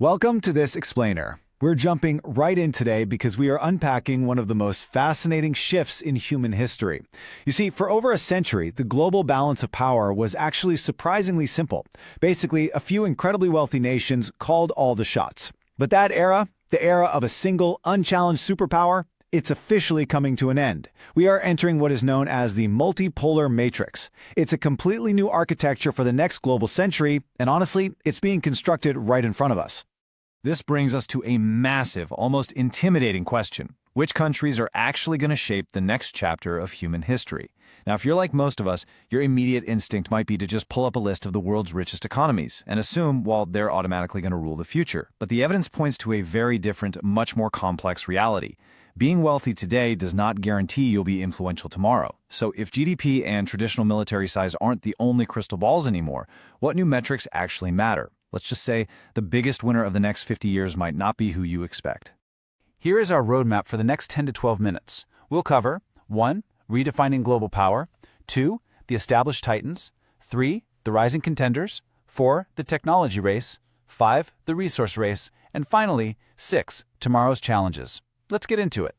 Welcome to this explainer. We're jumping right in today because we are unpacking one of the most fascinating shifts in human history. You see, for over a century, the global balance of power was actually surprisingly simple. Basically, a few incredibly wealthy nations called all the shots. But that era, the era of a single, unchallenged superpower, it's officially coming to an end. We are entering what is known as the multipolar matrix. It's a completely new architecture for the next global century, and honestly, it's being constructed right in front of us. This brings us to a massive, almost intimidating question. Which countries are actually going to shape the next chapter of human history? Now, if you're like most of us, your immediate instinct might be to just pull up a list of the world's richest economies and assume, well, they're automatically going to rule the future. But the evidence points to a very different, much more complex reality. Being wealthy today does not guarantee you'll be influential tomorrow. So if GDP and traditional military size aren't the only crystal balls anymore, what new metrics actually matter? Let's just say the biggest winner of the next 50 years might not be who you expect. Here is our roadmap for the next 10 to 12 minutes. We'll cover 1. Redefining global power, 2. The established titans, 3. The rising contenders, 4. The technology race, 5. The resource race, and finally, 6. Tomorrow's challenges. Let's get into it.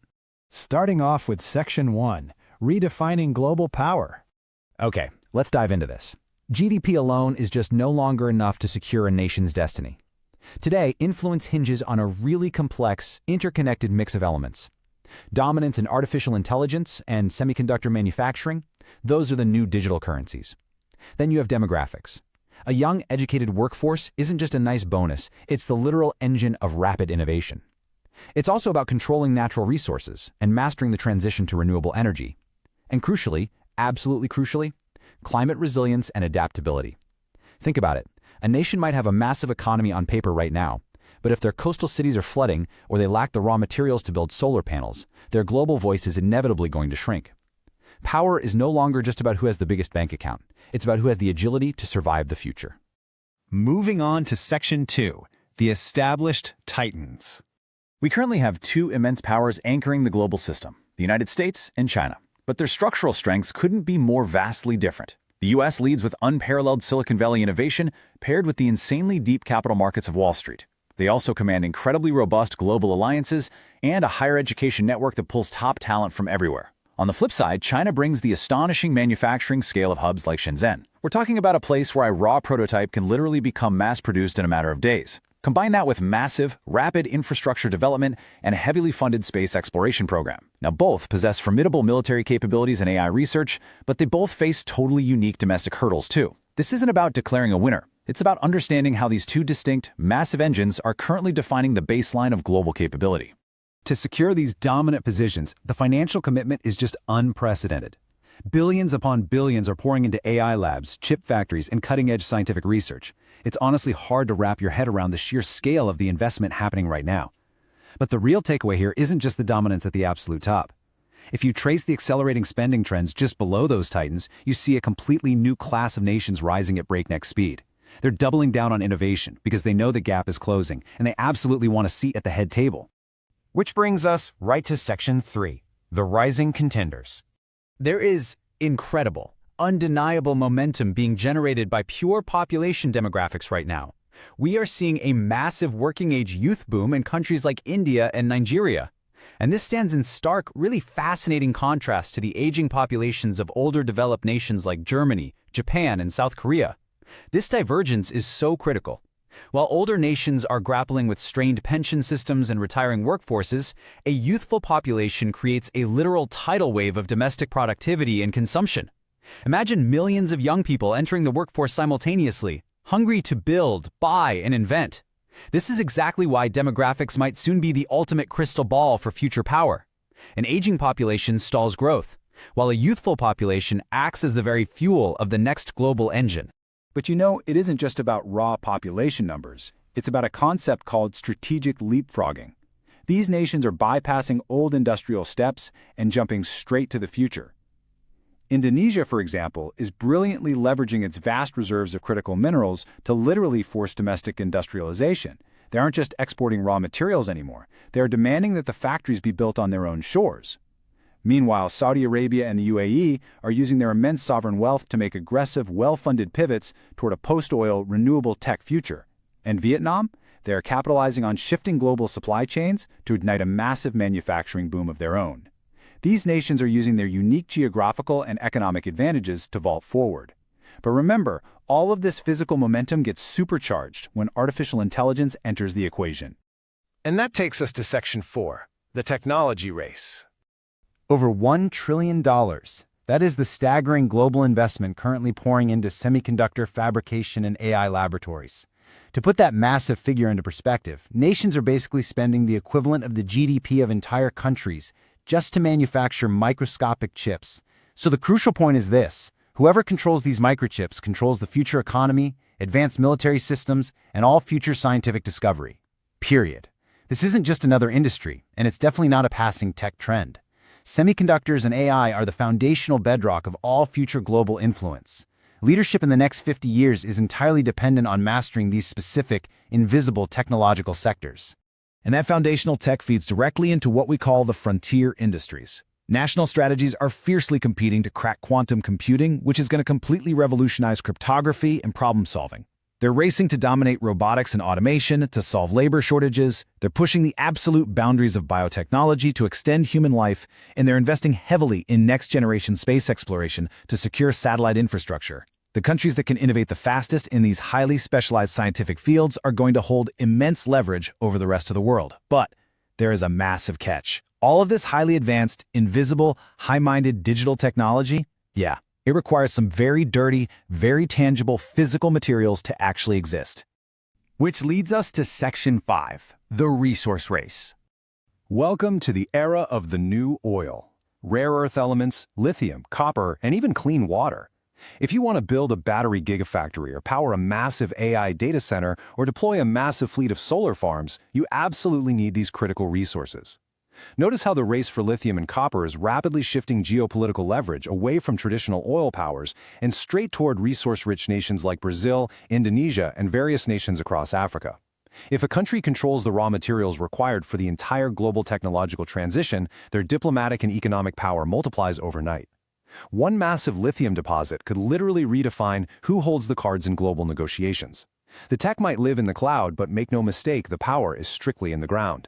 Starting off with Section 1, Redefining Global Power. Okay, let's dive into this. GDP alone is just no longer enough to secure a nation's destiny. Today, influence hinges on a really complex, interconnected mix of elements. Dominance in artificial intelligence and semiconductor manufacturing, those are the new digital currencies. Then you have demographics. A young, educated workforce isn't just a nice bonus, it's the literal engine of rapid innovation. It's also about controlling natural resources and mastering the transition to renewable energy. And crucially, absolutely crucially, climate resilience and adaptability. Think about it. A nation might have a massive economy on paper right now, but if their coastal cities are flooding or they lack the raw materials to build solar panels, their global voice is inevitably going to shrink. Power is no longer just about who has the biggest bank account. It's about who has the agility to survive the future. Moving on to Section 2, the established titans. We currently have two immense powers anchoring the global system, the United States and China. But their structural strengths couldn't be more vastly different. The U.S. leads with unparalleled Silicon Valley innovation paired with the insanely deep capital markets of Wall Street. They also command incredibly robust global alliances and a higher education network that pulls top talent from everywhere. On the flip side, China brings the astonishing manufacturing scale of hubs like Shenzhen. We're talking about a place where a raw prototype can literally become mass-produced in a matter of days. Combine that with massive, rapid infrastructure development and a heavily funded space exploration program. Now, both possess formidable military capabilities and AI research, but they both face totally unique domestic hurdles too. This isn't about declaring a winner. It's about understanding how these two distinct, massive engines are currently defining the baseline of global capability. To secure these dominant positions, the financial commitment is just unprecedented. Billions upon billions are pouring into AI labs, chip factories, and cutting-edge scientific research. It's honestly hard to wrap your head around the sheer scale of the investment happening right now. But the real takeaway here isn't just the dominance at the absolute top. If you trace the accelerating spending trends just below those titans, you see a completely new class of nations rising at breakneck speed. They're doubling down on innovation because they know the gap is closing, and they absolutely want a seat at the head table. Which brings us right to Section 3, the rising contenders. There is incredible, undeniable momentum being generated by pure population demographics right now. We are seeing a massive working-age youth boom in countries like India and Nigeria. And this stands in stark, really fascinating contrast to the aging populations of older developed nations like Germany, Japan, and South Korea. This divergence is so critical. While older nations are grappling with strained pension systems and retiring workforces, a youthful population creates a literal tidal wave of domestic productivity and consumption. Imagine millions of young people entering the workforce simultaneously, hungry to build, buy, and invent. This is exactly why demographics might soon be the ultimate crystal ball for future power. An aging population stalls growth, while a youthful population acts as the very fuel of the next global engine. But you know, it isn't just about raw population numbers. It's about a concept called strategic leapfrogging. These nations are bypassing old industrial steps and jumping straight to the future. Indonesia, for example, is brilliantly leveraging its vast reserves of critical minerals to literally force domestic industrialization. They aren't just exporting raw materials anymore. They are demanding that the factories be built on their own shores. Meanwhile, Saudi Arabia and the UAE are using their immense sovereign wealth to make aggressive, well-funded pivots toward a post-oil, renewable tech future. And Vietnam? They are capitalizing on shifting global supply chains to ignite a massive manufacturing boom of their own. These nations are using their unique geographical and economic advantages to vault forward. But remember, all of this physical momentum gets supercharged when artificial intelligence enters the equation. And that takes us to Section 4, the technology race. Over $1 trillion. That is the staggering global investment currently pouring into semiconductor fabrication and AI laboratories. To put that massive figure into perspective, nations are basically spending the equivalent of the GDP of entire countries just to manufacture microscopic chips. So the crucial point is this: whoever controls these microchips controls the future economy, advanced military systems, and all future scientific discovery. Period. This isn't just another industry, and it's definitely not a passing tech trend. Semiconductors and AI are the foundational bedrock of all future global influence. Leadership in the next 50 years is entirely dependent on mastering these specific, invisible technological sectors. And that foundational tech feeds directly into what we call the frontier industries. National strategies are fiercely competing to crack quantum computing, which is going to completely revolutionize cryptography and problem solving. They're racing to dominate robotics and automation, to solve labor shortages. They're pushing the absolute boundaries of biotechnology to extend human life, and they're investing heavily in next-generation space exploration to secure satellite infrastructure. The countries that can innovate the fastest in these highly specialized scientific fields are going to hold immense leverage over the rest of the world. But there is a massive catch. All of this highly advanced, invisible, high-minded digital technology, it requires some very dirty, very tangible physical materials to actually exist. Which leads us to Section 5, the resource race. Welcome to the era of the new oil. Rare earth elements, lithium, copper, and even clean water. If you want to build a battery gigafactory or power a massive AI data center or deploy a massive fleet of solar farms, you absolutely need these critical resources. Notice how the race for lithium and copper is rapidly shifting geopolitical leverage away from traditional oil powers and straight toward resource-rich nations like Brazil, Indonesia, and various nations across Africa. If a country controls the raw materials required for the entire global technological transition, their diplomatic and economic power multiplies overnight. One massive lithium deposit could literally redefine who holds the cards in global negotiations. The tech might live in the cloud, but make no mistake, the power is strictly in the ground.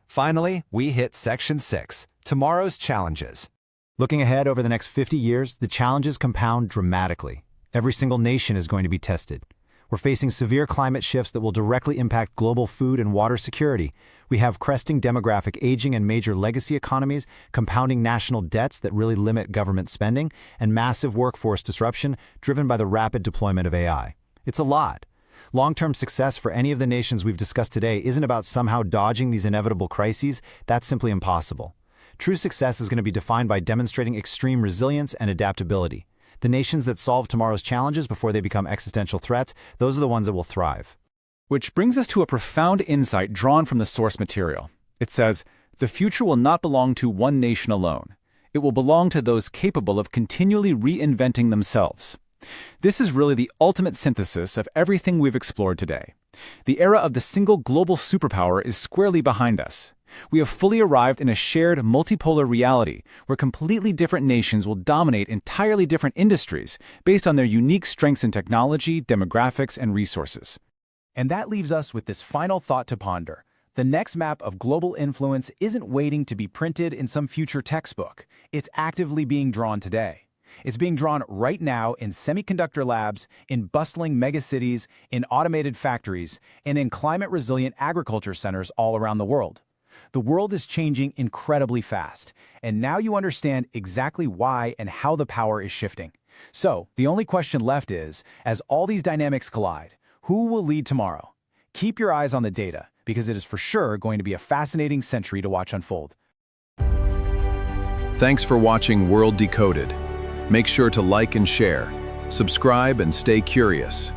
Finally, we hit Section 6, tomorrow's challenges. Looking ahead over the next 50 years, the challenges compound dramatically. Every single nation is going to be tested. We're facing severe climate shifts that will directly impact global food and water security. We have cresting demographic aging and major legacy economies, compounding national debts that really limit government spending, and massive workforce disruption driven by the rapid deployment of AI. It's a lot. Long-term success for any of the nations we've discussed today isn't about somehow dodging these inevitable crises. That's simply impossible. True success is going to be defined by demonstrating extreme resilience and adaptability. The nations that solve tomorrow's challenges before they become existential threats, those are the ones that will thrive. Which brings us to a profound insight drawn from the source material. It says, "The future will not belong to one nation alone. It will belong to those capable of continually reinventing themselves." This is really the ultimate synthesis of everything we've explored today. The era of the single global superpower is squarely behind us. We have fully arrived in a shared multipolar reality where completely different nations will dominate entirely different industries based on their unique strengths in technology, demographics, and resources. And that leaves us with this final thought to ponder. The next map of global influence isn't waiting to be printed in some future textbook. It's actively being drawn today. It's being drawn right now in semiconductor labs, in bustling megacities, in automated factories, and in climate-resilient agriculture centers all around the world. The world is changing incredibly fast, and now you understand exactly why and how the power is shifting. So, the only question left is, as all these dynamics collide, who will lead tomorrow? Keep your eyes on the data, because it is for sure going to be a fascinating century to watch unfold. Thanks for watching World Decoded. Make sure to like and share, subscribe, and stay curious.